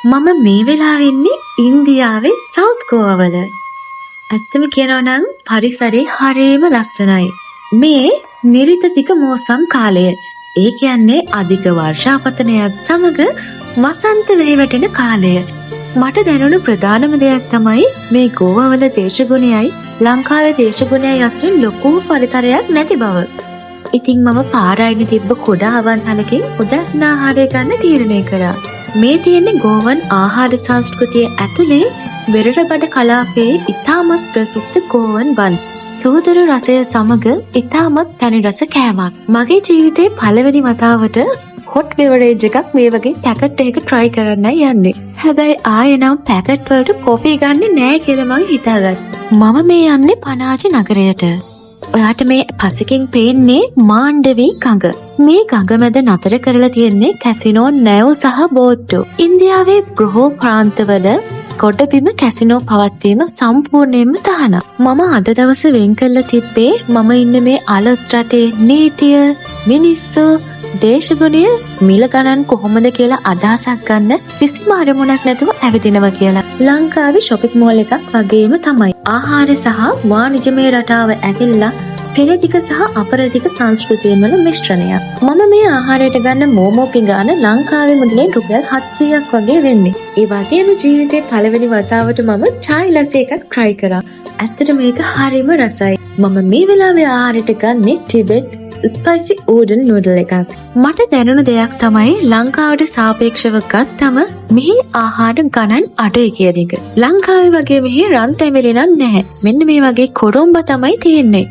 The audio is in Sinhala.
මම මේ වෙලාවේ ඉන්නේ ඉන්දියාවේ සවුත් ගෝවාවල. ඇත්තම කියනවා නම් පරිසරේ හරියම ලස්සනයි. මේ නිරිතතික මෝසම් කාලය. ඒ කියන්නේ අධික වර්ෂාපතනයත් සමග වසන්ත වෙහිවැටෙන කාලය. මට දැනුණු ප්‍රධානම දෙයක් තමයි මේ ගෝවාවල දේශගුණයයි ලංකාවේ දේශගුණයයි අතර ලොකු පරිතරයක් නැති බව. ඉතින් මම පාරායින තිබ්බ කුඩා අවන්හලකින් උදැසන ආහාරය ගන්න තීරණය කරා. මේ තියෙන්නේ ගෝවන් ආහාර සංස්කෘතිය ඇතුලේ වෙරළබඩ කලාපයේ ඉතාමත් ප්‍රසිද්ධ ගෝවන් බන්. සූදුරු රසය සමග ඉතාමත් පැණි රස කෑමක්. මගේ ජීවිතේ පළවෙනි වතාවට හොට් බෙවරේජ් එකක් මේ වගේ පැකට් එකක try කරන්නයි යන්නේ. හැබැයි ආයෙ නම් පැකට් වලට කොෆි ගන්නෙ නෑ කියලා මං හිතාගත්තා. මම මේ යන්නේ පනාජි නගරයට. ඔයාට මේ පසකින් පේන්නේ මාණ්ඩවී ගඟ. මේ ගඟ මැද නතර කරලා තියෙන්නේ කැසිනෝ නැව් සහ බෝට්ටු. ඉන්දියාවේ බොහෝ ප්‍රාන්තවල ගොඩබිම කැසිනෝ පවත්වීම සම්පූර්ණයෙන්ම තහනම්. මම අද දවසේ වෙන් කරලා තිබ්බේ මම ඉන්න මේ අලුත් රටේ නීතිය, මිනිස්සු, දේශගුණය, මිල ගණන් කොහොමද කියලා අදහසක් ගන්න කිසිම අරමුණක් නැතුව ඇවිදිනවා කියලා. ලංකාවේ shopping mall එකක් වගේම තමයි. ආහාර සහ වාණිජමය රටාව ඇවිල්ලා පෙරදිග සහ අපරදිග සංස්කෘතියන් වල මිශ්‍රණයක්. මම මේ ආහාරයට ගන්න මෝමෝ පිඟාන ලංකාවේ මුදලෙන් රුපියල් 700ක් වගේ වෙන්නේ. ඒ වගේම ජීවිතේ පළවෙනි වතාවට මම chai lassi එකක් try කරා. ඇත්තට මේක හරිම රසයි. මම මේ වෙලාවේ ආහාරයට ගන්නේ ටිබෙට් ස්පයිසි ඌඩන් නූඩල් එකක්. මට දැනුණු දෙයක් තමයි ලංකාවට සාපේක්ෂව ගත්තම මෙහි ආහාර ගණන් අඩුයි කියන එක. ලංකාවේ වගේ මෙහි රන් තැඹිලි නම් නැහැ. මෙන්න මේ වගේ කොරොම්බ තමයි තියෙන්නේ.